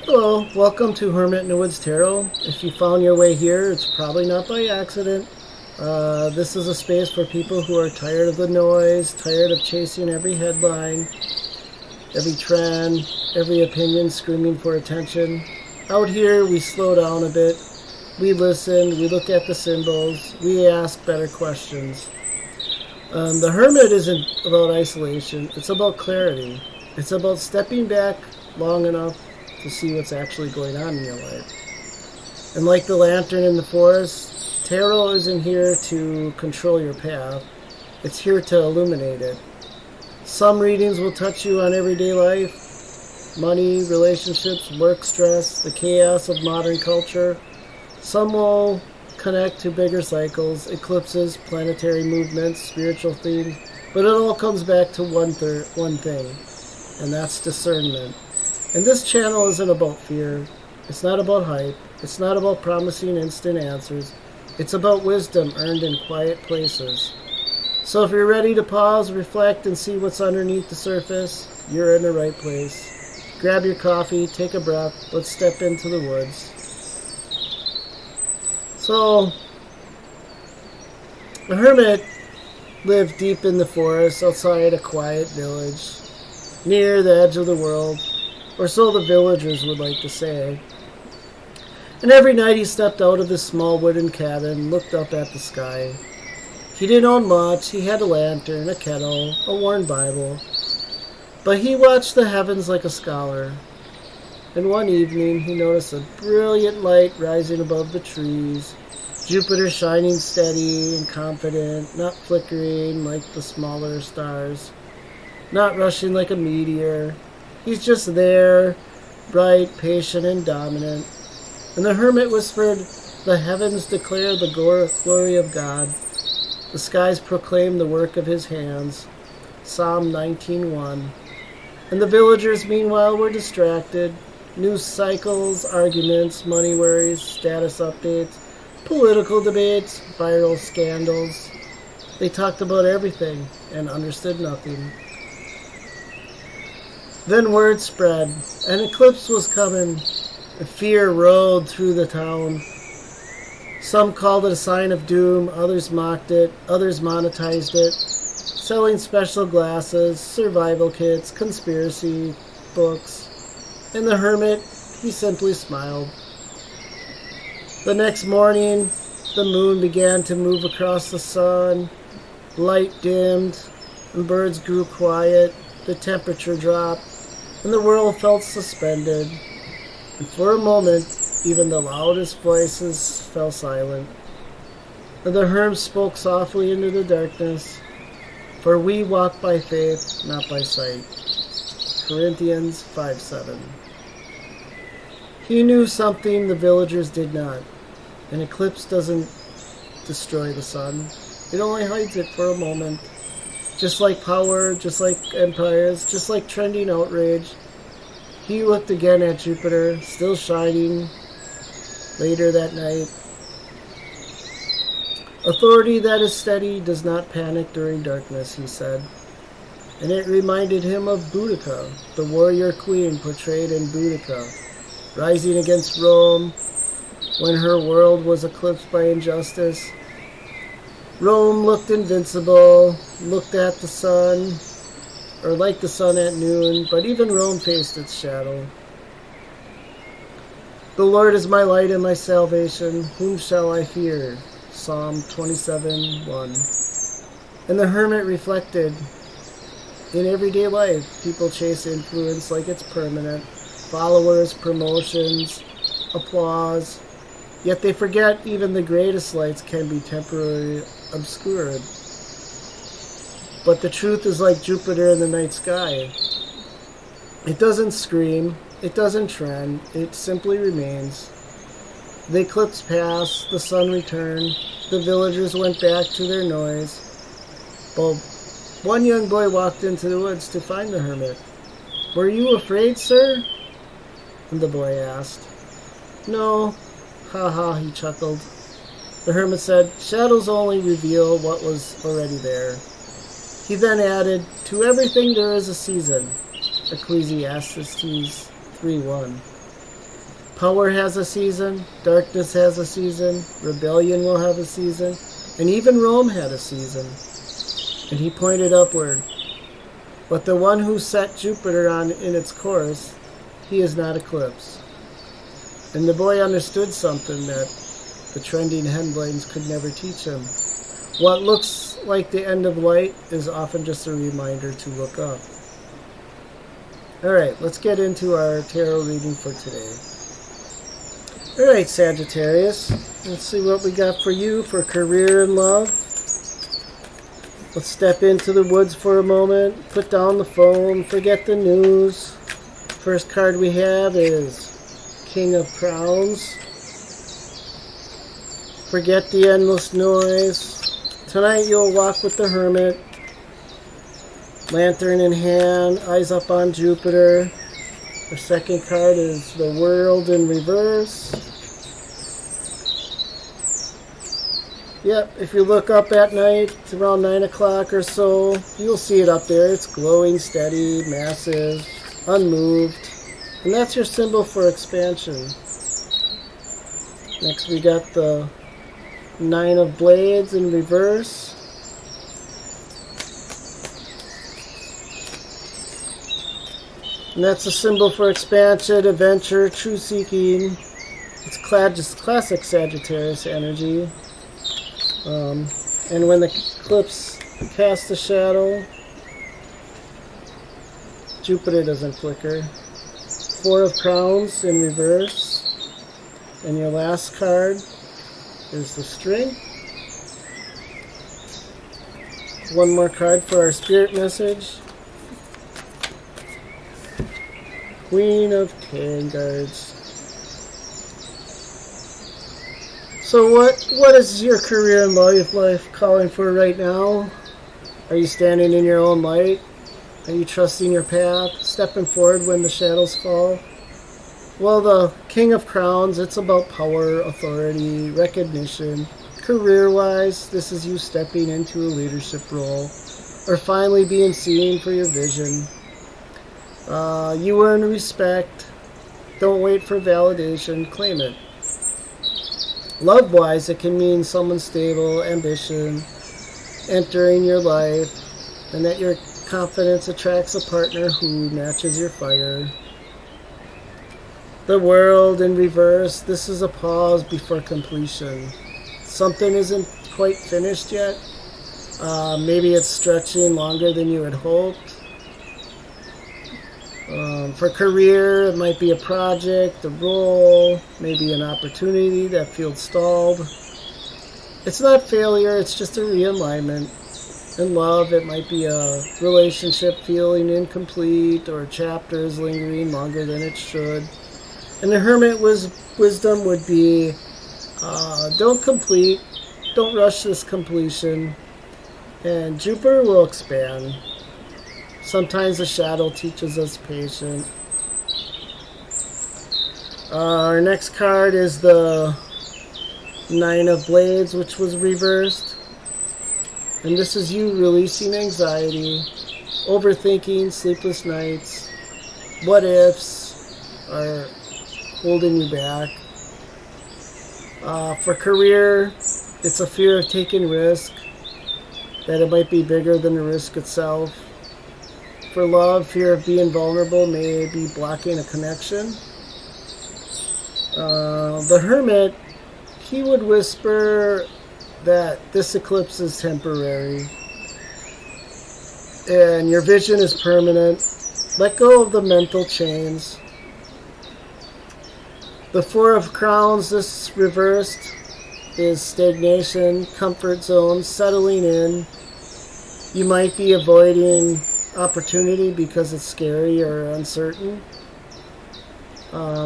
Hello, welcome to Hermit in the Woods Tarot. If you found your way here, it's probably not by accident. This is a space for people who are tired of the noise, tired of chasing every headline, every trend, every opinion screaming for attention. Out here, we slow down a bit. We listen, we look at the symbols, we ask better questions. The Hermit isn't about isolation, it's about clarity. It's about stepping back long enough to see what's actually going on in your life. And like the lantern in the forest, tarot isn't here to control your path. It's here to illuminate it. Some readings will touch you on everyday life, money, relationships, work stress, the chaos of modern culture. Some will connect to bigger cycles, eclipses, planetary movements, spiritual themes. But it all comes back to one thing, and that's discernment. And this channel isn't about fear. It's not about hype. It's not about promising instant answers. It's about wisdom earned in quiet places. So if you're ready to pause, reflect, and see what's underneath the surface, you're in the right place. Grab your coffee, take a breath. Let's step into the woods. So, the hermit lived deep in the forest outside a quiet village, near the edge of the world. Or so the villagers would like to say. And every night he stepped out of his small wooden cabin, looked up at the sky. He didn't own much. He had a lantern, a kettle, a worn Bible. But he watched the heavens like a scholar. And one evening he noticed a brilliant light rising above the trees. Jupiter shining steady and confident, not flickering like the smaller stars, not rushing like a meteor. He's just there, bright, patient, and dominant. And the hermit whispered, "The heavens declare the glory of God. The skies proclaim the work of his hands." Psalm 19:1. And the villagers, meanwhile, were distracted. News cycles, arguments, money worries, status updates, political debates, viral scandals. They talked about everything and understood nothing. Then word spread. An eclipse was coming. Fear rode through the town. Some called it a sign of doom, others mocked it, others monetized it, selling special glasses, survival kits, conspiracy books. And the hermit, he simply smiled. The next morning, the moon began to move across the sun. Light dimmed, and birds grew quiet. The temperature dropped, and the world felt suspended. And for a moment, even the loudest voices fell silent. And the hermit spoke softly into the darkness. For we walk by faith, not by sight. Corinthians 5:7. He knew something the villagers did not. An eclipse doesn't destroy the sun. It only hides it for a moment. Just like power, just like empires, just like trending outrage. He looked again at Jupiter, still shining, later that night. Authority that is steady does not panic during darkness, he said. And it reminded him of Boudica, the warrior queen portrayed in Boudica, rising against Rome when her world was eclipsed by injustice. Rome looked invincible, looked at the sun, or like the sun at noon, but even Rome faced its shadow. The Lord is my light and my salvation, whom shall I fear? Psalm 27:1. And the hermit reflected, in everyday life, people chase influence like it's permanent, followers, promotions, applause, yet they forget even the greatest lights can be temporarily obscured. But the truth is like Jupiter in the night sky. It doesn't scream, it doesn't trend, it simply remains. The eclipse passed, the sun returned, the villagers went back to their noise. But one young boy walked into the woods to find the hermit. "Were you afraid, sir?" And the boy asked. "No." "Ha ha," he chuckled. The hermit said, "Shadows only reveal what was already there." He then added, "To everything there is a season." Ecclesiastes 3:1. Power has a season, darkness has a season, rebellion will have a season, and even Rome had a season. And he pointed upward. But the one who set Jupiter on in its course, he is not eclipsed. And the boy understood something that the trending headlines could never teach him. What looks like the end of light is often just a reminder to look up. Alright, let's get into our tarot reading for today. Alright, Sagittarius, let's see what we got for you for career and love. Let's step into the woods for a moment, put down the phone, forget the news. First card we have is King of Crowns. Forget the endless noise. Tonight you'll walk with the Hermit. Lantern in hand, eyes up on Jupiter. The second card is the World in reverse. Yep, if you look up at night, it's around 9 o'clock or so, you'll see it up there. It's glowing, steady, massive, unmoved. And that's your symbol for expansion. Next we got the Nine of Blades in reverse. And that's a symbol for expansion, adventure, true seeking. It's just classic Sagittarius energy. And when the eclipse casts a shadow, Jupiter doesn't flicker. Four of Crowns in reverse. And your last card is the String. One more card for our spirit message. Queen of Tankards. So what is your career and life calling for right now? Are you standing in your own light? Are you trusting your path, stepping forward when the shadows fall? Well, the King of Crowns, it's about power, authority, recognition. Career-wise, this is you stepping into a leadership role or finally being seen for your vision. You earn respect. Don't wait for validation. Claim it. Love-wise, it can mean someone stable, ambition, entering your life, and that your confidence attracts a partner who matches your fire. The World in reverse. This is a pause before completion. Something isn't quite finished yet. Maybe it's stretching longer than you had hoped. For career, it might be a project, a role, maybe an opportunity that feels stalled. It's not failure, it's just a realignment. In love, it might be a relationship feeling incomplete or chapters lingering longer than it should. And the Hermit wisdom would be, don't rush this completion, and Jupiter will expand. Sometimes the shadow teaches us patience. Our next card is the Nine of Blades, which was reversed. And this is you releasing anxiety, overthinking, sleepless nights. What ifs are holding you back. For career, it's a fear of taking risk, that it might be bigger than the risk itself. For love, fear of being vulnerable may be blocking a connection. The Hermit, he would whisper that this eclipse is temporary and your vision is permanent. Let go of the mental chains. The Four of Crowns, this reversed, is stagnation, comfort zone, settling in. You might be avoiding opportunity because it's scary or uncertain.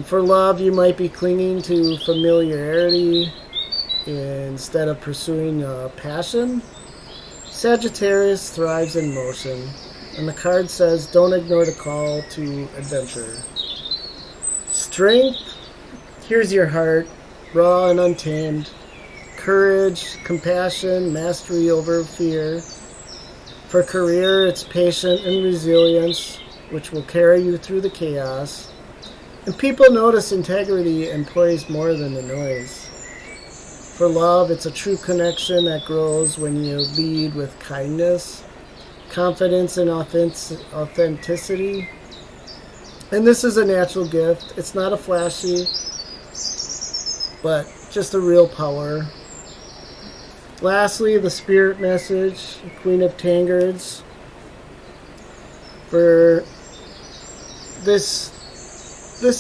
For love, you might be clinging to familiarity instead of pursuing passion. Sagittarius thrives in motion, and the card says don't ignore the call to adventure. Strength, here's your heart, raw and untamed. Courage, compassion, mastery over fear. For career, it's patience and resilience, which will carry you through the chaos. And people notice integrity and poise more than the noise. For love, it's a true connection that grows when you lead with kindness, confidence, and authenticity. And this is a natural gift. It's not a flashy, but just a real power. Lastly, the spirit message, Queen of Tankards. For this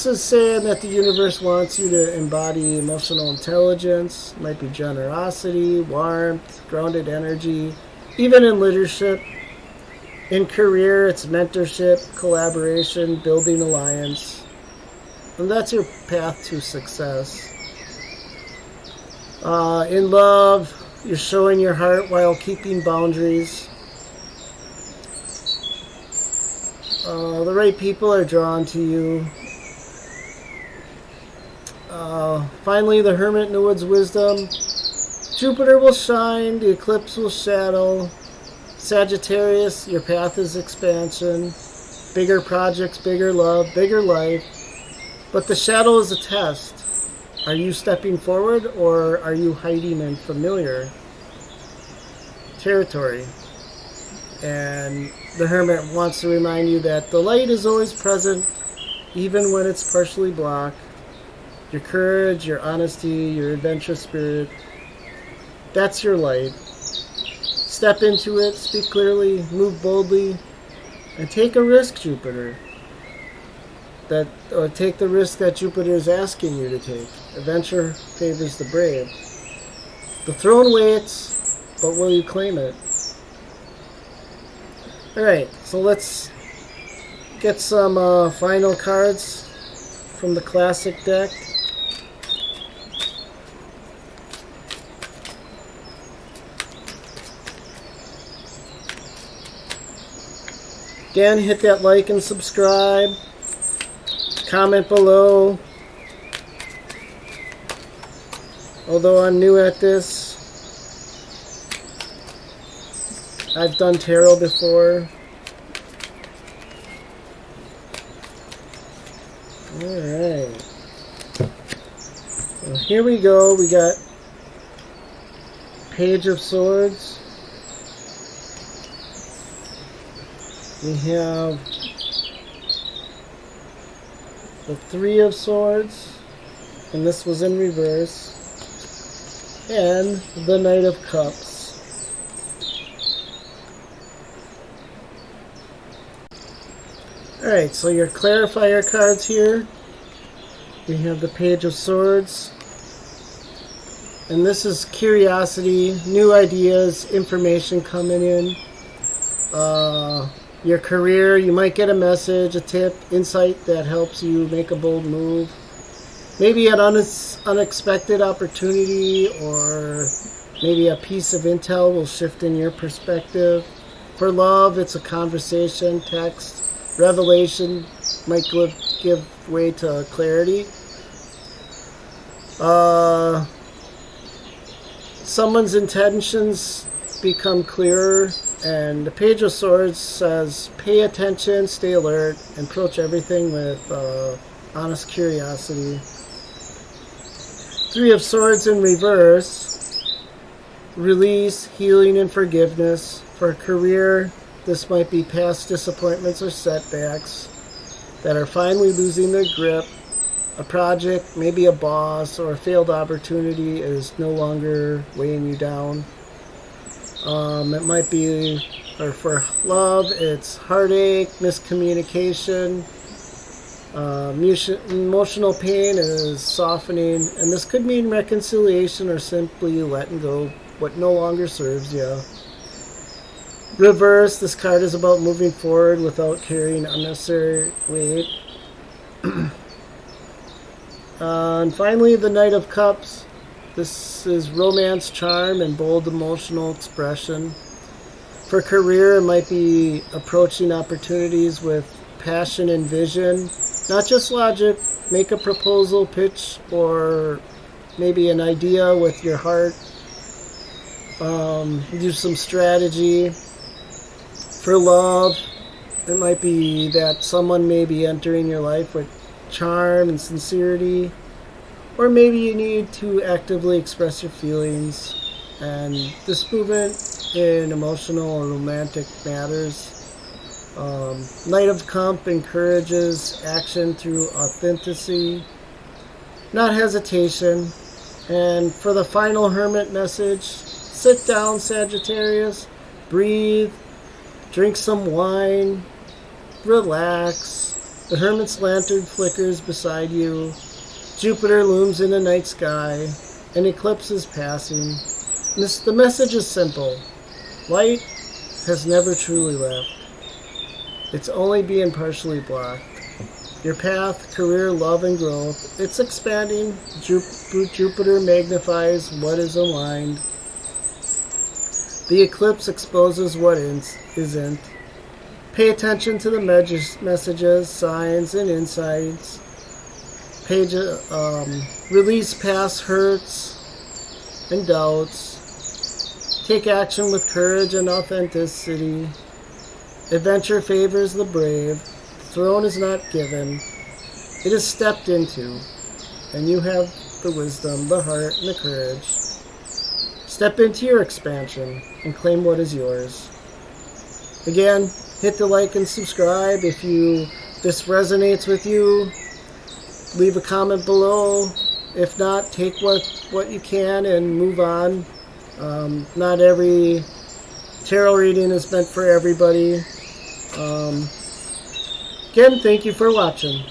is saying that the universe wants you to embody emotional intelligence. It might be generosity, warmth, grounded energy, even in leadership. In career, it's mentorship, collaboration, building alliance. And that's your path to success. In love, you're showing your heart while keeping boundaries. The right people are drawn to you. Finally, the Hermit in the Woods wisdom. Jupiter will shine, the eclipse will shadow. Sagittarius, your path is expansion. Bigger projects, bigger love, bigger life. But the shadow is a test. Are you stepping forward, or are you hiding in familiar territory? And the Hermit wants to remind you that the light is always present, even when it's partially blocked. Your courage, your honesty, your adventurous spirit, that's your light. Step into it, speak clearly, move boldly, and take a risk, Jupiter. Or take the risk that Jupiter is asking you to take. Adventure favors the brave. The throne waits, but will you claim it? Alright, so let's get some final cards from the classic deck. Again, hit that like and subscribe. Comment below. Although I'm new at this, I've done tarot before. Alright. Well, here we go. We got Page of Swords. We have the Three of Swords, and this was in reverse, and the Knight of Cups. Alright, so your clarifier cards here. We have the Page of Swords, and this is curiosity, new ideas, information coming in. Your career, you might get a message, a tip, insight that helps you make a bold move. Maybe an unexpected opportunity, or maybe a piece of intel will shift in your perspective. For love, it's a conversation, text, revelation might give way to clarity. Someone's intentions become clearer. And the Page of Swords says, pay attention, stay alert, and approach everything with honest curiosity. Three of Swords in reverse, release, healing, and forgiveness. For a career, this might be past disappointments or setbacks that are finally losing their grip. A project, maybe a boss, or a failed opportunity is no longer weighing you down. It might be, or for love, it's heartache, miscommunication, emotional pain is softening, and this could mean reconciliation or simply letting go what no longer serves you. Reverse, this card is about moving forward without carrying unnecessary weight. And finally, the Knight of Cups. This is romance, charm, and bold emotional expression. For career, it might be approaching opportunities with passion and vision. Not just logic. Make a proposal, pitch, or maybe an idea with your heart. Use some strategy. For love, it might be that someone may be entering your life with charm and sincerity, or maybe you need to actively express your feelings. And this movement in emotional or romantic matters. Knight of Cup encourages action through authenticity, not hesitation. And for the final Hermit message, sit down, Sagittarius, breathe, drink some wine, relax. The Hermit's lantern flickers beside you. Jupiter looms in the night sky. An eclipse is passing. The message is simple. Light has never truly left. It's only being partially blocked. Your path, career, love, and growth, it's expanding. Jupiter magnifies what is aligned. The eclipse exposes what isn't. Pay attention to the messages, signs, and insights. Release past hurts and doubts. Take action with courage and authenticity. Adventure favors the brave. Throne is not given. It is stepped into. And you have the wisdom, the heart, and the courage. Step into your expansion and claim what is yours. Again, hit the like and subscribe. If this resonates with you, leave a comment below. If not, take what you can and move on. Not every tarot reading is meant for everybody. Again, thank you for watching.